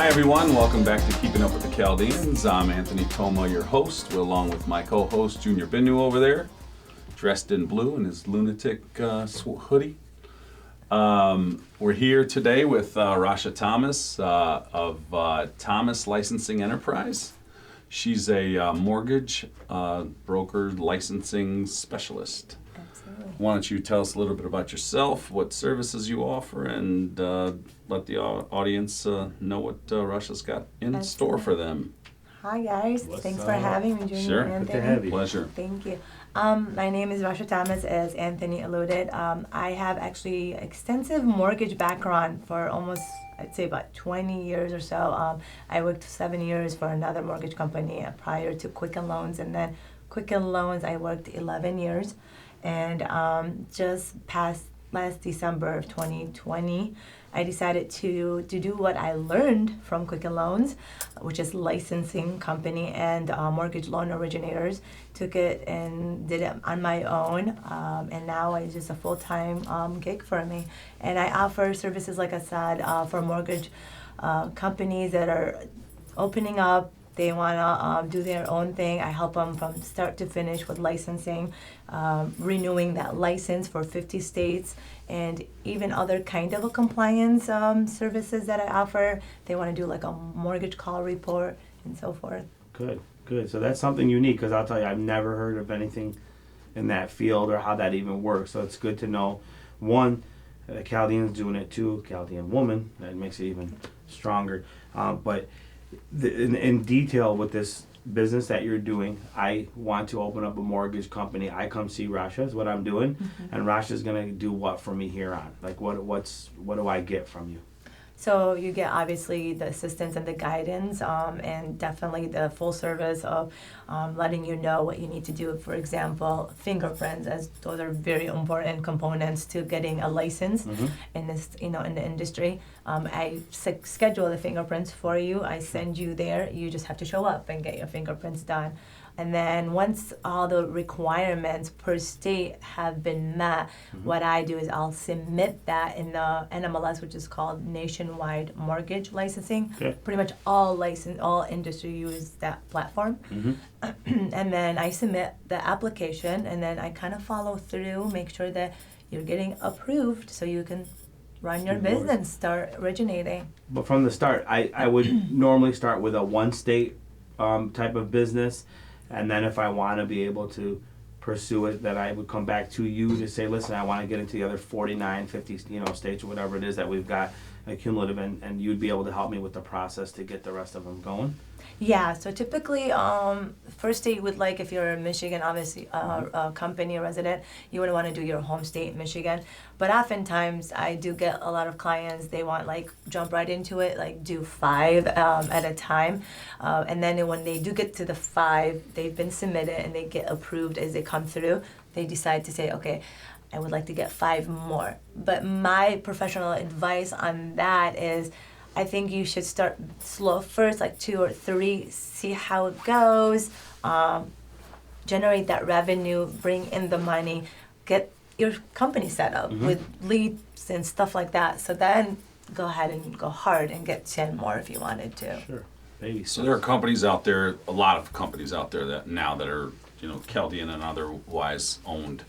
Hi everyone, welcome back to Keeping Up With The Chaldeans. I'm Anthony Toma, your host, along with my co-host Junior Binno over there, dressed in blue in his lunatic hoodie. We're here today with Rasha Thomas of Thomas Licensing Enterprise. She's a mortgage broker licensing specialist. Absolutely. Why don't you tell us a little bit about yourself, what services you offer, and let the audience know what Rasha's got in store for them. Hi guys, thanks for having me, Junior. Sure. Anthony. Good to have you. Pleasure. Thank you. My name is Rasha Thomas, as Anthony alluded. I have actually extensive mortgage background for almost, I'd say about 20 years or so. I worked 7 years for another mortgage company prior to Quicken Loans, and then Quicken Loans I worked 11 years. And just past last December of 2020, I decided to do what I learned from Quicken Loans, which is licensing company and mortgage loan originators. Took it and did it on my own, and now it's just a full-time gig for me. And I offer services, like I said, for mortgage companies that are opening up. They want to do their own thing. I help them from start to finish with licensing, renewing that license for 50 states, and even other kind of a compliance services that I offer. They want to do like a mortgage call report and so forth. Good. So that's something unique, because I'll tell you, I've never heard of anything in that field or how that even works. So it's good to know, one, Chaldean's doing it too, Chaldean woman, that makes it even stronger. But in detail with this business that you're doing, I want to open up a mortgage company. I come see Rasha, is what I'm doing, and Rasha's gonna do what for me here on? Like what do I get from you? So you get obviously the assistance and the guidance, and definitely the full service of letting you know what you need to do. For example, fingerprints, as those are very important components to getting a license in this, in the industry. I schedule the fingerprints for you. I send you there. You just have to show up and get your fingerprints done. And then once all the requirements per state have been met, what I do is I'll submit that in the NMLS, which is called Nationwide Mortgage Licensing. Okay. Pretty much all industry use that platform. And then I submit the application, and then I kind of follow through, make sure that you're getting approved so you can run your business, start originating. But from the start, I would normally start with a one state type of business. And then if I want to be able to pursue it, then I would come back to you to say, listen, I want to get into the other 49, 50, states or whatever it is that we've got cumulative, and you'd be able to help me with the process to get the rest of them going? Yeah, so typically, first state would, like, if you're in Michigan, obviously, a company, a resident, you would want to do your home state, Michigan. But oftentimes, I do get a lot of clients, they want, like, jump right into it, like, do 5 at a time. And then when they do get to the 5, they've been submitted and they get approved as they come through, they decide to say, okay, I would like to get 5 more. But my professional advice on that is, I think you should start slow first, like 2 or 3, see how it goes, generate that revenue, bring in the money, get your company set up with leads and stuff like that. So then go ahead and go hard and get 10 more if you wanted to. Sure. Baby. So there are companies out there, a lot of companies out there that now that are, Chaldean and otherwise owned,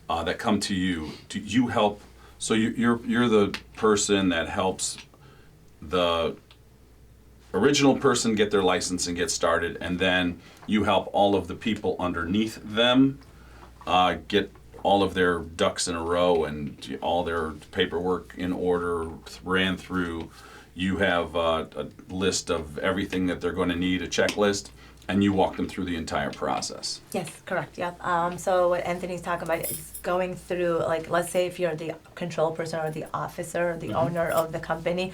that come to you. Do you help? So you're the person that helps the original person get their license and get started, and then you help all of the people underneath them get all of their ducks in a row and all their paperwork in order, ran through. You have a list of everything that they're going to need, a checklist, and you walk them through the entire process. Yes, correct, yep. So what Anthony's talking about is going through, like, let's say if you're the control person or the officer or the owner of the company,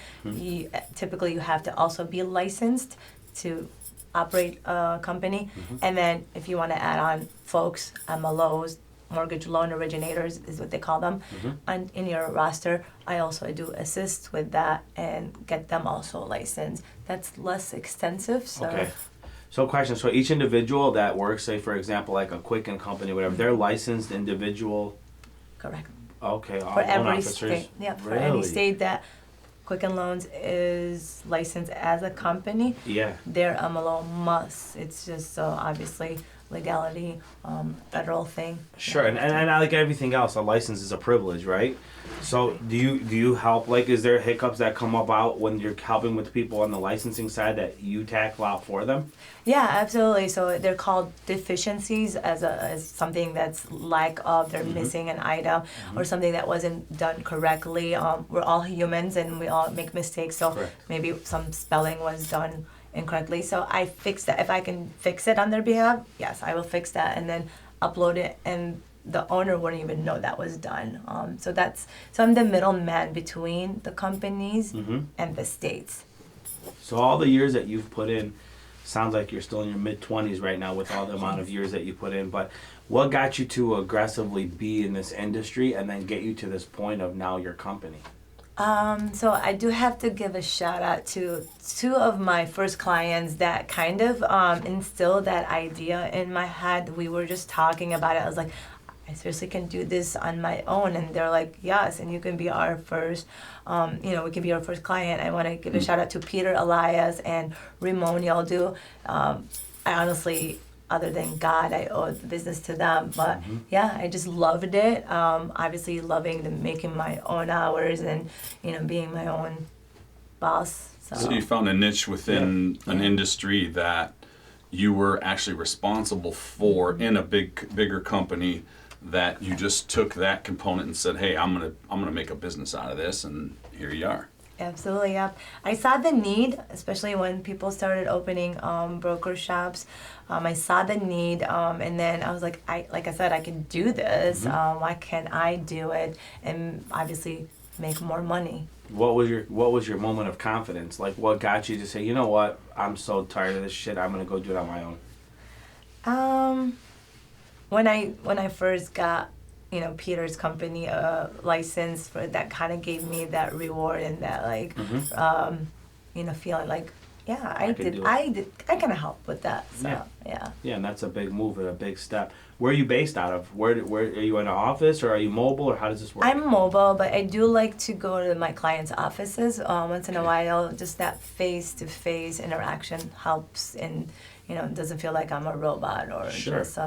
typically you have to also be licensed to operate a company. And then if you want to add on folks, MLOs, mortgage loan originators is what they call them, and in your roster, I also do assist with that and get them also licensed. That's less extensive, so. Okay. So question, so each individual that works, say for example, like a Quicken company, whatever, they're licensed individual? Correct. Okay, all For loan every officers? state, yeah, for Really? any state that Quicken Loans is licensed as a company, Yeah. their MLO must. It's just so obviously legality, federal thing. Sure, and like everything else, a license is a privilege, right? So do you help, like, is there hiccups that come about when you're helping with people on the licensing side that you tackle out for them? Yeah, absolutely. So they're called deficiencies as something that's lack of, they're missing an item or something that wasn't done correctly. We're all humans and we all make mistakes. So Correct. maybe some spelling was done incorrectly. So I fix that. If I can fix it on their behalf, yes, I will fix that and then upload it, and the owner wouldn't even know that was done. So I'm the middleman between the companies and the states. So all the years that you've put in, sounds like you're still in your mid-20s right now with all the amount of years that you put in, but what got you to aggressively be in this industry and then get you to this point of now your company? So I do have to give a shout out to two of my first clients that kind of instilled that idea in my head. We were just talking about it. I was like, I seriously can do this on my own, and they're like, yes, and you can be our first, we can be our first client. I want to give a shout out to Peter Elias and Ramon Yaldu. I honestly, other than God, I owe the business to them. But yeah, I just loved it. Obviously, loving making my own hours and being my own boss. So you found a niche within an industry that you were actually responsible for in a bigger company, that you just took that component and said, hey, I'm gonna make a business out of this, and here you are. Absolutely, yep. I saw the need, especially when people started opening broker shops. I saw the need, and then I was like, like I said, I can do this. Why can't I do it? And obviously make more money. What was your moment of confidence? Like, what got you to say, you know what, I'm so tired of this shit, I'm gonna go do it on my own? When I first got Peter's company license, for that kind of gave me that reward and that feeling like, yeah, I can help with that. So yeah, and that's a big move and a big step. Where are you based out of? Where are you in an office, or are you mobile, or how does this work? I'm mobile, but I do like to go to my clients' offices once in a while. Just that face-to-face interaction helps, and doesn't feel like I'm a robot or just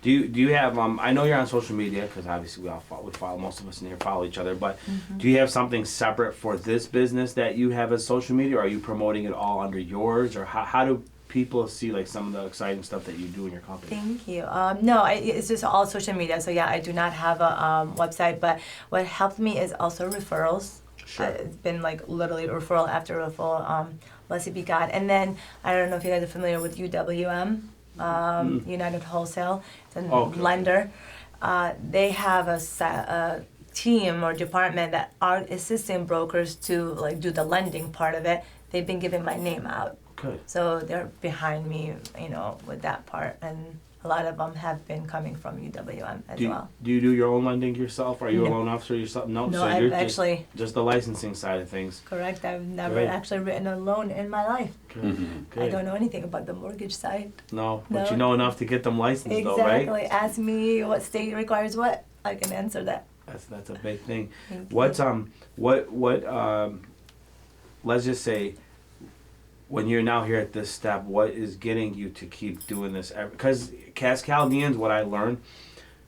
Do you have I know you're on social media, because obviously we follow, most of us in here follow each other, but do you have something separate for this business that you have as social media, or are you promoting it all under yours, or how do people see like some of the exciting stuff that you do in your company? Thank you. No, it's just all social media. So yeah, I do not have a website, but what helped me is also referrals. Sure. It's been like literally referral after referral. Blessed be God. And then I don't know if you guys are familiar with UWM. United Wholesale, it's a lender. They have a team or department that are assisting brokers to do the lending part of it. They've been giving my name out. Good. So they're behind me, with that part, and a lot of them have been coming from UWM as well. Do you do your own lending yourself? Are you a loan officer yourself? No, No, so I've you're actually just the licensing side of things. Correct. I've never actually written a loan in my life. Good. I don't know anything about the mortgage side. No, but No. you know enough to get them licensed, Exactly. though, right? Ask me what state requires what. I can answer that. That's a big thing. Thank What's let's just say, when you're now here at this step, what is getting you to keep doing this? Because as Chaldeans, what I learned,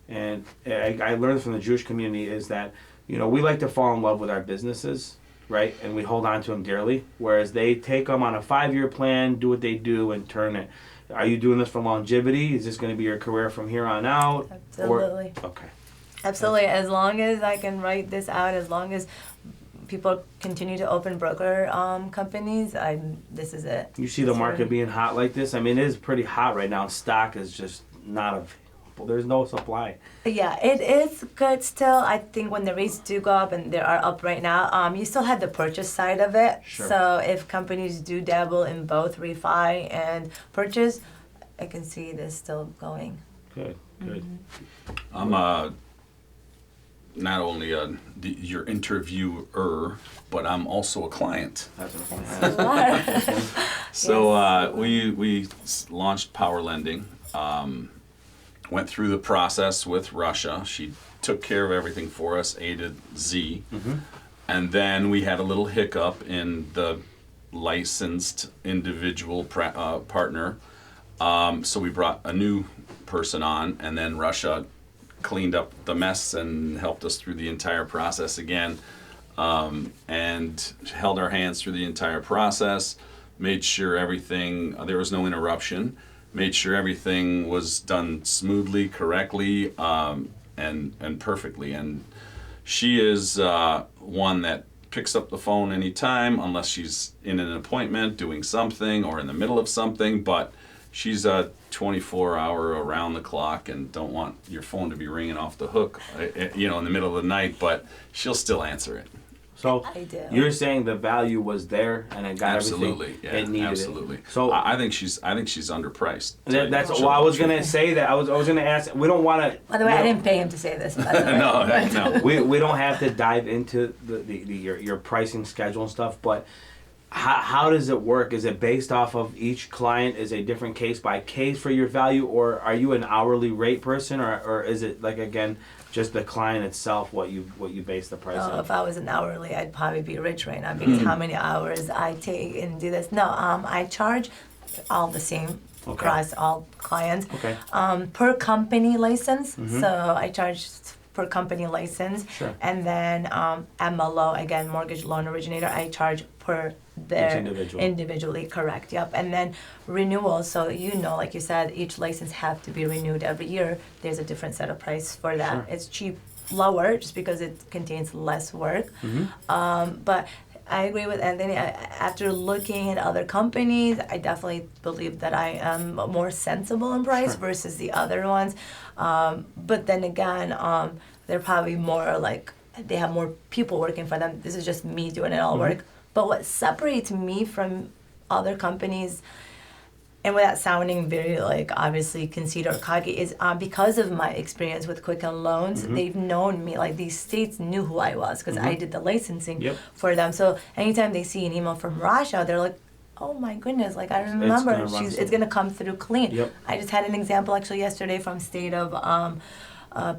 and I learned from the Jewish community, is that we like to fall in love with our businesses, right? And we hold on to them dearly, whereas they take them on a 5-year plan, do what they do, and turn it. Are you doing this for longevity? Is this going to be your career from here on out? Absolutely. Okay. Absolutely. As long as I can write this out, as long as people continue to open broker companies, this is it. You see the market being hot like this? I mean, it is pretty hot right now. Stock is just not available. There's no supply. Yeah, it is good still. I think when the rates do go up, and they are up right now, you still have the purchase side of it. Sure. So if companies do dabble in both refi and purchase, I can see this still going. Good. I'm not only your interviewer, but I'm also a client. That's what So we launched Power Lending. Went through the process with Rasha. She took care of everything for us, A to Z. And then we had a little hiccup in the licensed individual partner. So we brought a new person on, and then Rasha cleaned up the mess and helped us through the entire process again, and held our hands through the entire process, made sure everything, there was no interruption, made sure everything was done smoothly, correctly, and perfectly. And she is one that picks up the phone anytime, unless she's in an appointment doing something or in the middle of something, but she's a 24-hour around the clock, and don't want your phone to be ringing off the hook, in the middle of the night, but she'll still answer it. So I do. you're saying the value was there and it got Absolutely, everything it needed. absolutely. So I think she's underpriced. that's well, I was gonna say that. I was gonna ask. We don't want to. By the way, I didn't pay him to say this. By the way. No. We don't have to dive into your pricing schedule and stuff, but how does it work? Is it based off of each client? Is a different case by case for your value, or are you an hourly rate person, or is it like, again, just the client itself, what you base the price on? If I was an hourly, I'd probably be rich right now because how many hours I take and do this. No, I charge all the same across all clients. Okay. Per company license. So I charge per company license. Sure. And then MLO, again, mortgage loan originator, I charge per their individual. individually, correct, yep. And then renewal, so like you said, each license have to be renewed every year. There's a different set of price for that. Sure. It's lower just because it contains less work. But I agree with Anthony. After looking at other companies, I definitely believe that I am more sensible in price versus the other ones. But then again, they're probably more like, they have more people working for them. This is just me doing it all work. But what separates me from other companies, and without sounding very obviously conceited or cocky, is because of my experience with Quicken Loans. They've known me, these states knew who I was because I did the licensing for them. So anytime they see an email from Rasha, they're like, oh my goodness, I remember it's gonna come through clean. I just had an example actually yesterday from state of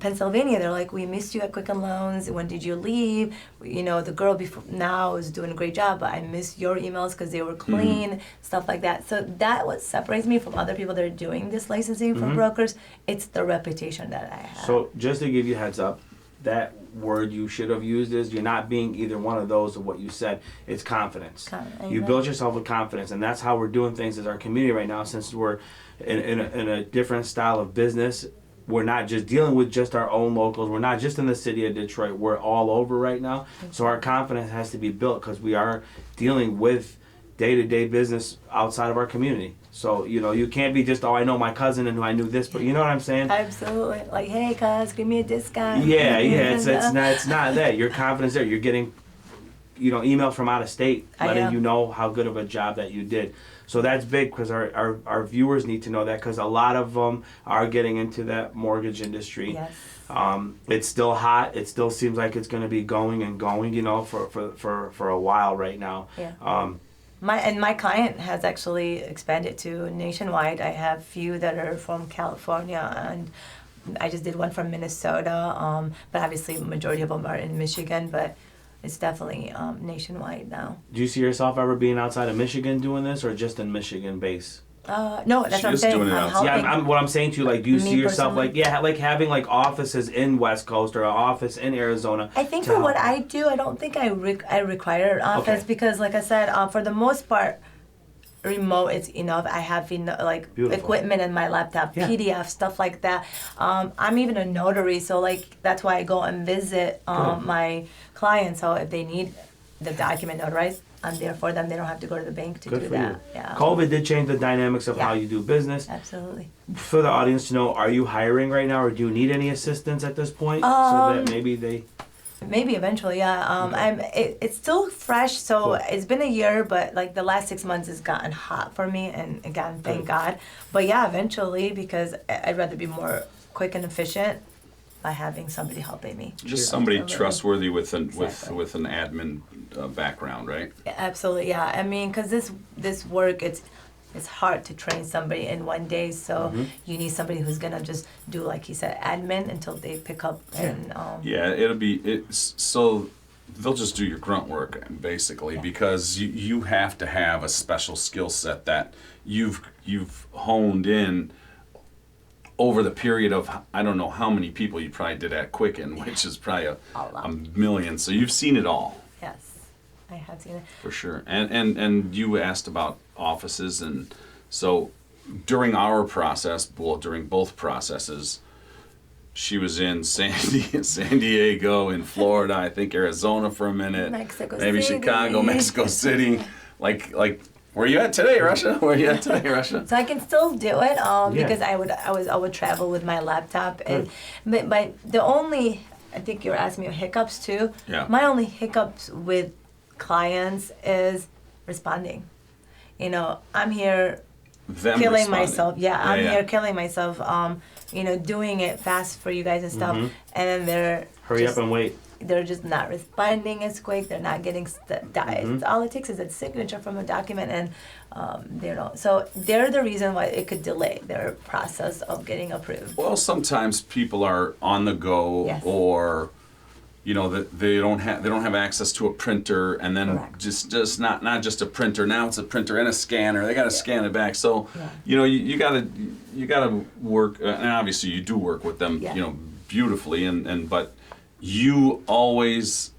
Pennsylvania. They're like, we missed you at Quicken Loans. When did you leave? The girl before now is doing a great job, but I missed your emails because they were clean, stuff like that. So that what separates me from other people that are doing this licensing for brokers. It's the reputation that I have. So just to give you a heads up, that word you should have used is, you're not being either one of those of what you said. It's confidence. You built yourself with confidence, and that's how we're doing things as our community right now. Since we're in a different style of business, we're not just dealing with just our own locals. We're not just in the city of Detroit. We're all over right now. So our confidence has to be built because we are dealing with day-to-day business outside of our community. So, you can't be just, I know my cousin and I knew this, but you know what I'm saying? Absolutely. Hey, cuz, give me a discount. Yeah, it's not that. Your confidence there. You're getting, emails from out of state letting you know how good of a job that you did. So that's big because our viewers need to know that, because a lot of them are getting into that mortgage industry. Yes. It's still hot. It still seems like it's going to be going and going, for a while right now. Yeah. My client has actually expanded to nationwide. I have few that are from California, and I just did one from Minnesota. But obviously, majority of them are in Michigan. But it's definitely nationwide now. Do you see yourself ever being outside of Michigan doing this, or just in Michigan base? No, that's She what I'm is saying. doing it I'm outside. helping. What I'm saying to you, do you see yourself personally? having offices in West Coast or an office in Arizona? I think for what I do, I don't think I require an office because, like I said, for the most part, remote is enough. I have Beautiful. equipment in my laptop, PDF, stuff like that. I'm even a notary, so that's why I go and visit my clients. So if they need the document notarized, I'm there for them. They don't have to go to the bank to do that. Yeah. COVID did change the dynamics of how you do business. Absolutely. For the audience to know, are you hiring right now, or do you need any assistance at this point, so that maybe they... Maybe eventually, yeah. It's still fresh, so it's been a year, but the last 6 months has gotten hot for me, and again, thank God. But yeah, eventually, because I'd rather be more quick and efficient by having somebody helping me. Just somebody trustworthy with an admin background, right? Yeah, absolutely, yeah. I mean, because this work, it's hard to train somebody in one day, so you need somebody who's gonna just do, like he said, admin until they pick up and. Yeah, it'll be so. they'll just do your grunt work basically, because you have to have a special skill set that you've honed in over the period of, I don't know how many people you probably did at Quicken, which is probably a million. So you've seen it all. Yes, I have seen it. For sure. And you asked about offices, and so during our process, well, during both processes, she was in San Diego, in Florida, I think Arizona for a minute, maybe City. Chicago, Mexico City. Like where you at today, Rasha? Where you at today, Rasha? So I can still do it because I would travel with my laptop, and but the only, I think you're asking me hiccups too. Yeah. My only hiccups with clients is responding. I'm here Them killing responding. myself. I'm Yeah. here killing myself. Doing it fast for you guys and stuff, and then they're Hurry up and wait. they're just not responding as quick. They're not getting all it takes is a signature from a document, and they don't. So they're the reason why it could delay their process of getting approved. Well, sometimes people are on the go, Yes. or that they don't have access to a printer, and then Correct. just not just a printer. Now it's a printer and a scanner. They got to scan it back. So Yeah. you gotta work, and obviously you do work with them Yeah. beautifully, but you always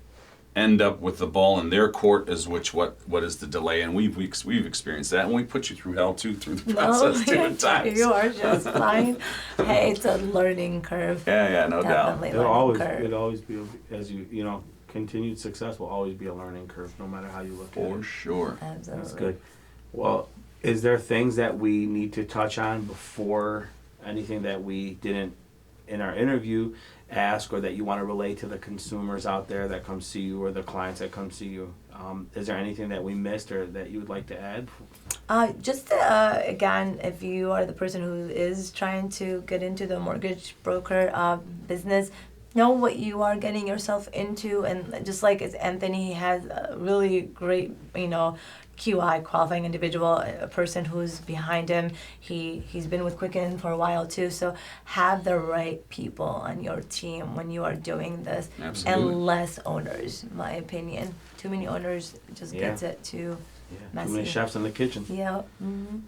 end up with the ball in their court as what is the delay, and we've experienced that, and we put you through hell too, through the process too at times. You are just fine. Hey, it's a learning curve. Yeah, no doubt. Definitely It'll learning always curve. be, as continued success will always be a learning curve, no matter how you look at For it. sure. Absolutely. That's good. Well, is there things that we need to touch on before, anything that we didn't in our interview ask, or that you want to relay to the consumers out there that come see you, or the clients that come see you? Is there anything that we missed or that you would like to add? Again, if you are the person who is trying to get into the mortgage broker business, know what you are getting yourself into, and just like as Anthony, he has a really great, QI, qualifying individual, a person who's behind him. He's been with Quicken for a while too, so have the right people on your team when you are doing this. Absolutely. And less owners, in my opinion. Too many owners just gets it too messy. Too many chefs in the kitchen. Yeah. Mm-hmm.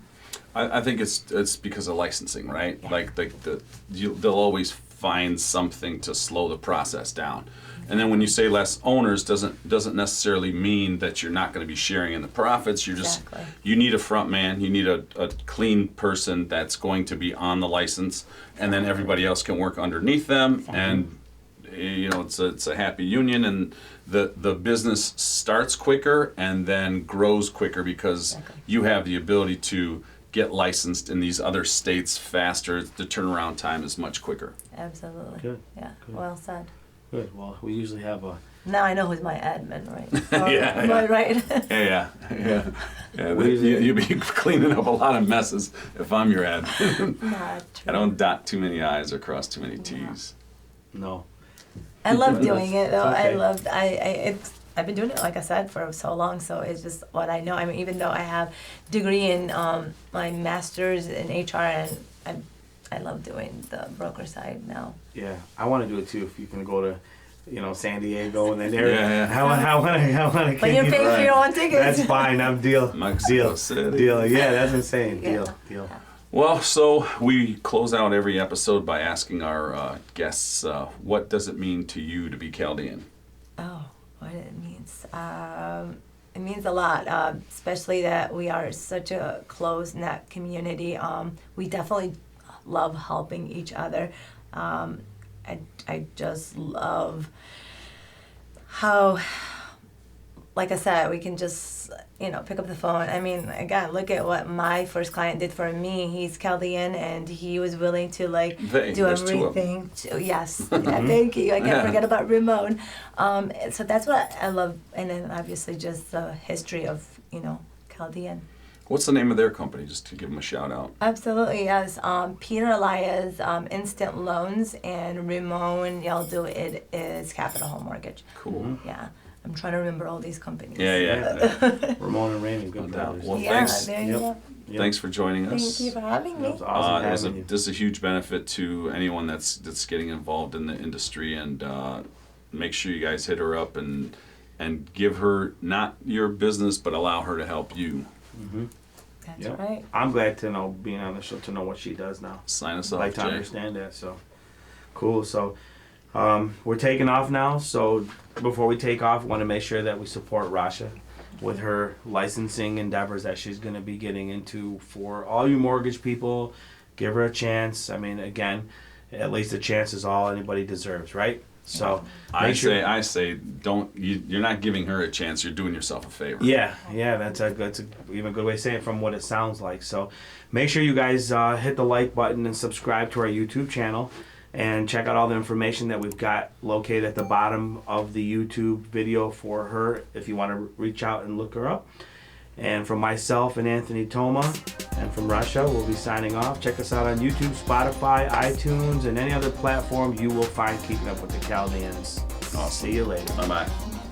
I think it's because of licensing, right? Yeah. Like they'll always find something to slow the process down. And then when you say less owners, doesn't necessarily mean that you're not going to be sharing in the profits. You're just Exactly. you need a front man, you need a clean person that's going to be on the license, and then everybody else can work underneath them, and it's a happy union, and the business starts quicker and then grows quicker because you have the ability to get licensed in these other states faster. The turnaround time is much quicker. Absolutely. Good. Yeah. Good. Well said. Good. Well, we usually have a. Now I know who's my admin, right? Yeah, Am I right? Yeah. You'll be cleaning up a lot of messes if I'm your admin. Not true. I don't dot too many I's or cross too many T's. No. I love doing it though. It's okay. I've been doing it, like I said, for so long. So it's just what I know. I mean, even though I have degree in my master's in HR, and I love doing the broker side now. Yeah, I want to do it too. If you can go to, San Diego, and then there. Yeah. I want to. But you're paying for your own tickets. That's fine. I'm deal. Mexico City. Deal. Yeah, that's insane. Yeah. Deal. Well, so we close out every episode by asking our guests, what does it mean to you to be Chaldean? Oh, what it means. It means a lot, especially that we are such a close-knit community. We definitely love helping each other. I just love how, like I said, we can just, pick up the phone. I mean, again, look at what my first client did for me. He's Chaldean, and he was willing to do there's two of everything. Yes, yeah, thank you. I can't forget about Ramon. So that's what I love, and then obviously just the history of, Chaldean. What's the name of their company, just to give them a shout out? Absolutely, yes. Peter Elias, Instant Loans, and Ramon Yaldo, it is Capital Home Mortgage. Cool. Yeah, I'm trying to remember all these companies. Yeah. Ramon and Raymond, good No doubt. brothers. Well, Yeah, thanks. there you go. Yep. Thanks for joining us. Thank you for having me. It was awesome This having you. is a huge benefit to anyone that's getting involved in the industry, and make sure you guys hit her up and and give her not your business, but allow her to help you. That's Yep. right. I'm glad to know, being on the show, to know what she does now. Sign us I off, like to Jay. understand that. So cool. So we're taking off now. So before we take off, I want to make sure that we support Rasha with her licensing endeavors that she's going to be getting into. For all you mortgage people, give her a chance. I mean, again, at least a chance is all anybody deserves, right? So I say, don't. You're not giving her a chance. You're doing yourself a favor. Yeah, that's a even good way of saying it from what it sounds like. So make sure you guys hit the like button and subscribe to our YouTube channel, and check out all the information that we've got located at the bottom of the YouTube video for her if you want to reach out and look her up. And from myself and Anthony Toma, and from Rasha, we'll be signing off. Check us out on YouTube, Spotify, iTunes, and any other platform you will find Keeping Up with the Chaldeans. I'll see you later. Bye-bye.